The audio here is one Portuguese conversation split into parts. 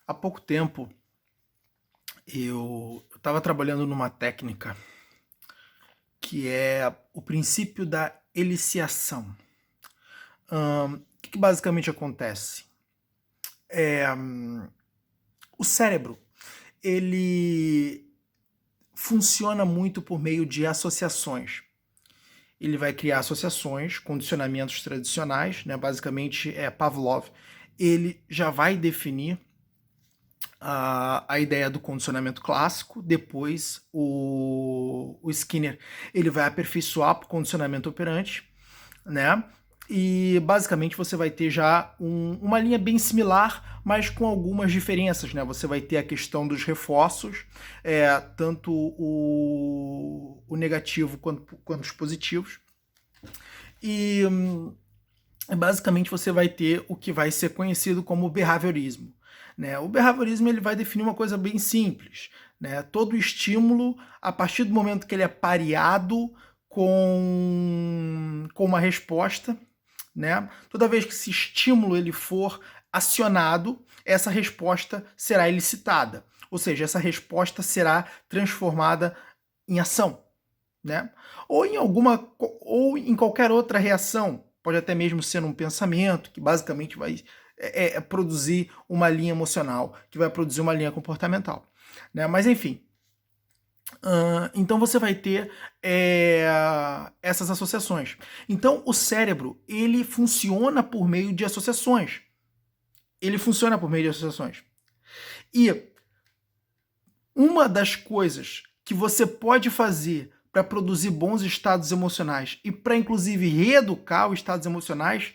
Há pouco tempo eu estava trabalhando numa técnica que é o princípio da eliciação. O que basicamente acontece? O cérebro, ele funciona muito por meio de associações. Ele vai criar associações, condicionamentos tradicionais, né? Basicamente é Pavlov. Ele já vai definir a ideia do condicionamento clássico, depois o Skinner ele vai aperfeiçoar para o condicionamento operante, né? E basicamente você vai ter já uma linha bem similar, mas com algumas diferenças, né? Você vai ter a questão dos reforços, tanto o negativo quanto os positivos. E basicamente você vai ter o que vai ser conhecido como behaviorismo. Né? O behaviorismo ele vai definir uma coisa bem simples. Né? Todo estímulo, a partir do momento que ele é pareado com uma resposta, né? Toda vez que esse estímulo ele for acionado, essa resposta será elicitada. Ou seja, essa resposta será transformada em ação. Né? Ou em qualquer outra reação, pode até mesmo ser um pensamento que basicamente vai produzir uma linha emocional, que vai produzir uma linha comportamental. Né? Mas enfim, então você vai ter essas associações. Então o cérebro ele funciona por meio de associações. E uma das coisas que você pode fazer para produzir bons estados emocionais e para inclusive reeducar os estados emocionais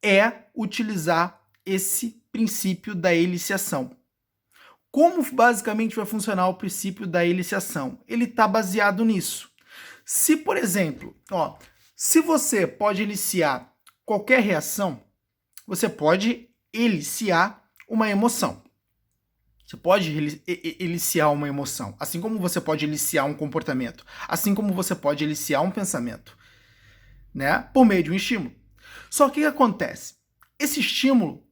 é utilizar esse princípio da eliciação. Como basicamente vai funcionar o princípio da eliciação? Ele está baseado nisso. Se, por exemplo, se você pode eliciar qualquer reação, você pode eliciar uma emoção. Você pode eliciar uma emoção, assim como você pode eliciar um comportamento, assim como você pode eliciar um pensamento, né? Por meio de um estímulo. Só que o que acontece? Esse estímulo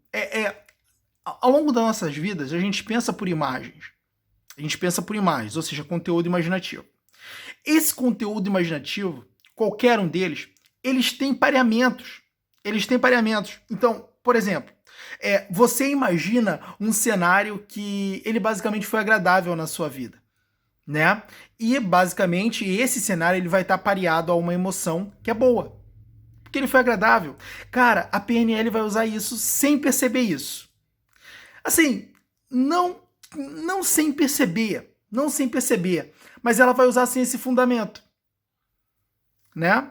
ao longo das nossas vidas, a gente pensa por imagens. Ou seja, conteúdo imaginativo. Esse conteúdo imaginativo, qualquer um deles, eles têm pareamentos. Então, por exemplo, você imagina um cenário que ele basicamente foi agradável na sua vida, né? E basicamente esse cenário ele vai estar pareado a uma emoção que é boa, porque ele foi agradável. Cara, a PNL vai usar isso sem perceber isso. Assim, não sem perceber, mas ela vai usar sem esse fundamento, né?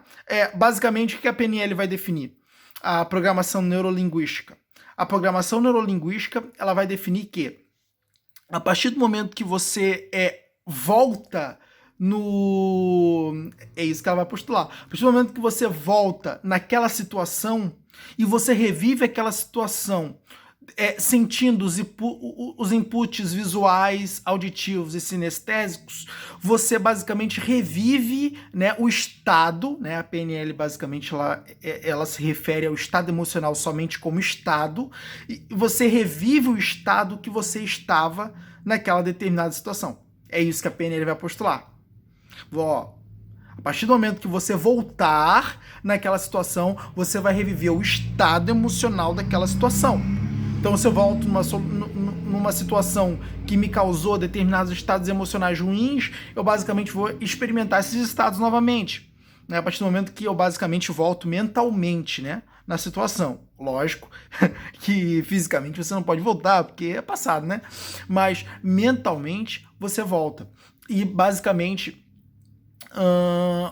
Basicamente o que a PNL vai definir? A programação neurolinguística. A programação neurolinguística ela vai definir que a partir do momento que você volta no... É isso que ela vai postular. A partir do momento que você volta naquela situação e você revive aquela situação sentindo os inputs visuais, auditivos e sinestésicos, você basicamente revive, né, o estado, né, a PNL basicamente ela se refere ao estado emocional somente como estado, e você revive o estado que você estava naquela determinada situação. É isso que a PNL vai postular. A partir do momento que você voltar naquela situação, você vai reviver o estado emocional daquela situação. Então, se eu volto numa situação que me causou determinados estados emocionais ruins, eu basicamente vou experimentar esses estados novamente. Né? A partir do momento que eu basicamente volto mentalmente, né, na situação. Lógico que fisicamente você não pode voltar, porque é passado, né? Mas mentalmente você volta. E basicamente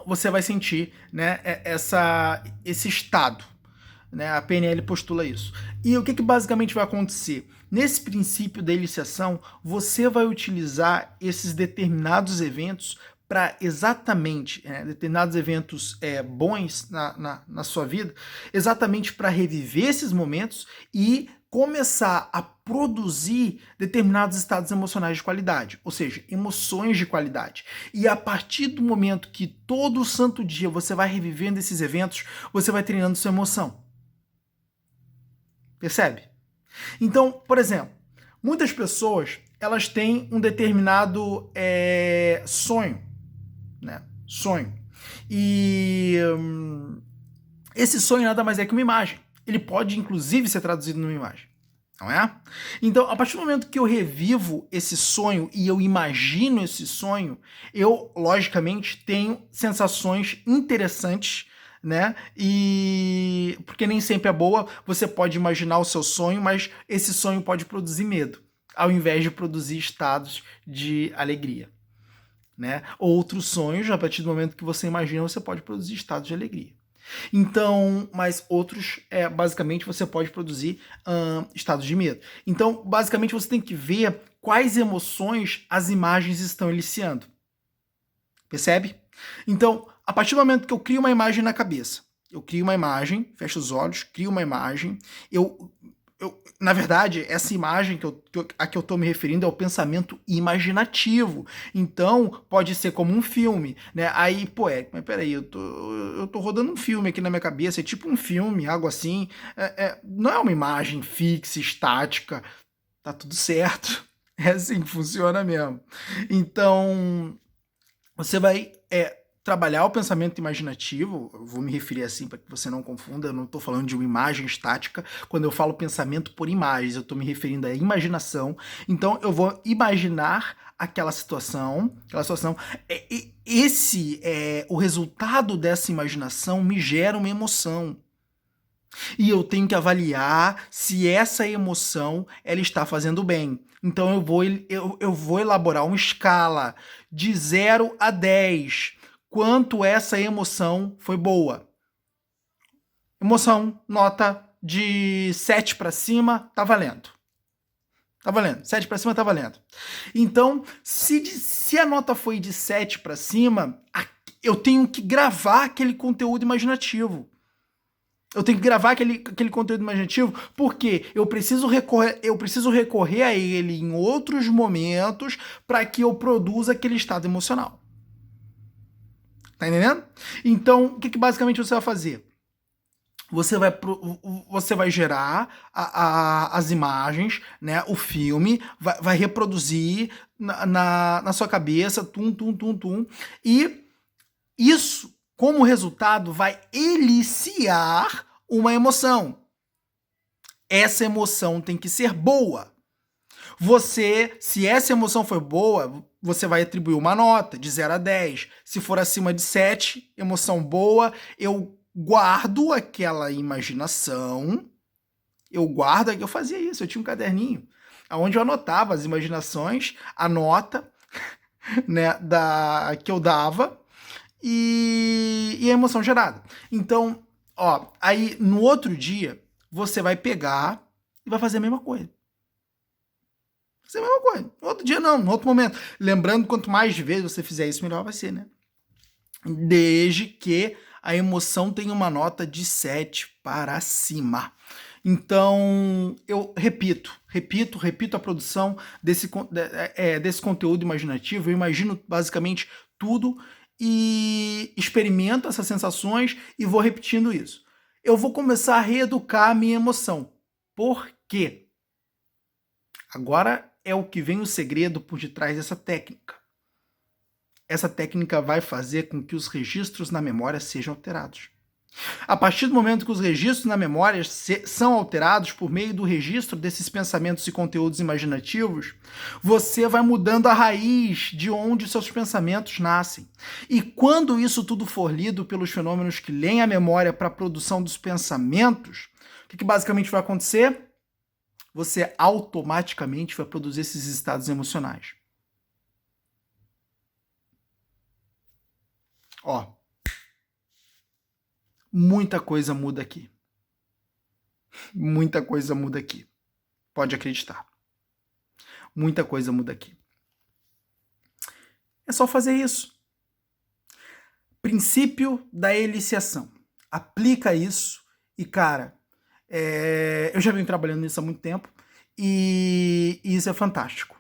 você vai sentir, né, esse estado. Né? A PNL postula isso. E o que basicamente vai acontecer? Nesse princípio da eliciação, você vai utilizar esses determinados eventos para exatamente, determinados eventos bons na sua vida, exatamente para reviver esses momentos e começar a produzir determinados estados emocionais de qualidade, ou seja, emoções de qualidade. E a partir do momento que todo santo dia você vai revivendo esses eventos, você vai treinando sua emoção. Percebe? Então, por exemplo, muitas pessoas elas têm um determinado sonho, né? Sonho. E esse sonho nada mais é que uma imagem. Ele pode, inclusive, ser traduzido numa imagem. Não é? Então, a partir do momento que eu revivo esse sonho e eu imagino esse sonho, eu, logicamente, tenho sensações interessantes, né? E porque nem sempre é boa, você pode imaginar o seu sonho, mas esse sonho pode produzir medo, ao invés de produzir estados de alegria, né? Outros sonhos, a partir do momento que você imagina, você pode produzir estados de alegria. Então, mas outros, basicamente, você pode produzir estados de medo. Então, basicamente, você tem que ver quais emoções as imagens estão eliciando. Percebe? Então, a partir do momento que eu crio uma imagem na cabeça, eu crio uma imagem, fecho os olhos, crio uma imagem, na verdade, essa imagem a que eu estou me referindo é o pensamento imaginativo. Então, pode ser como um filme, né? Aí, pô, mas peraí, eu tô rodando um filme aqui na minha cabeça, é tipo um filme, algo assim. Não é uma imagem fixa, estática. Tá tudo certo. É assim que funciona mesmo. Então, você vai trabalhar o pensamento imaginativo, eu vou me referir assim para que você não confunda, eu não estou falando de uma imagem estática. Quando eu falo pensamento por imagens, eu estou me referindo à imaginação. Então eu vou imaginar aquela situação. O resultado dessa imaginação me gera uma emoção. E eu tenho que avaliar se essa emoção ela está fazendo bem. Então eu vou elaborar uma escala de 0 a 10. Quanto essa emoção foi boa. Emoção, nota de 7 para cima, tá valendo. Tá valendo. 7 para cima tá valendo. Então, se a nota foi de 7 para cima, eu tenho que gravar aquele conteúdo imaginativo. Eu tenho que gravar aquele conteúdo imaginativo porque eu preciso recorrer a ele em outros momentos para que eu produza aquele estado emocional. Tá entendendo? Então, o que basicamente você vai fazer? Você vai gerar as imagens, né? O filme, vai reproduzir na sua cabeça, e isso, como resultado, vai eliciar uma emoção. Essa emoção tem que ser boa. Se essa emoção for boa, você vai atribuir uma nota de 0 a 10. Se for acima de 7, emoção boa, eu guardo aquela imaginação. Eu fazia isso, eu tinha um caderninho onde eu anotava as imaginações, a nota, né, que eu dava e a emoção gerada. Então, aí no outro dia, você vai pegar e vai fazer a mesma coisa. Fazer a mesma coisa. No outro dia não, no outro momento. Lembrando, quanto mais vezes você fizer isso, melhor vai ser, né? Desde que a emoção tenha uma nota de 7 para cima. Então, eu repito a produção desse conteúdo imaginativo. Eu imagino basicamente tudo e experimento essas sensações e vou repetindo isso. Eu vou começar a reeducar a minha emoção. Por quê? Agora é o que vem o segredo por detrás dessa técnica. Essa técnica vai fazer com que os registros na memória sejam alterados. A partir do momento que os registros na memória são alterados por meio do registro desses pensamentos e conteúdos imaginativos, você vai mudando a raiz de onde seus pensamentos nascem. E quando isso tudo for lido pelos fenômenos que leem a memória para a produção dos pensamentos, o que basicamente vai acontecer? Você automaticamente vai produzir esses estados emocionais. Muita coisa muda aqui. Muita coisa muda aqui. Pode acreditar. Muita coisa muda aqui. É só fazer isso. Princípio da eliciação. Aplica isso e, cara, Eu já venho trabalhando nisso há muito tempo e isso é fantástico.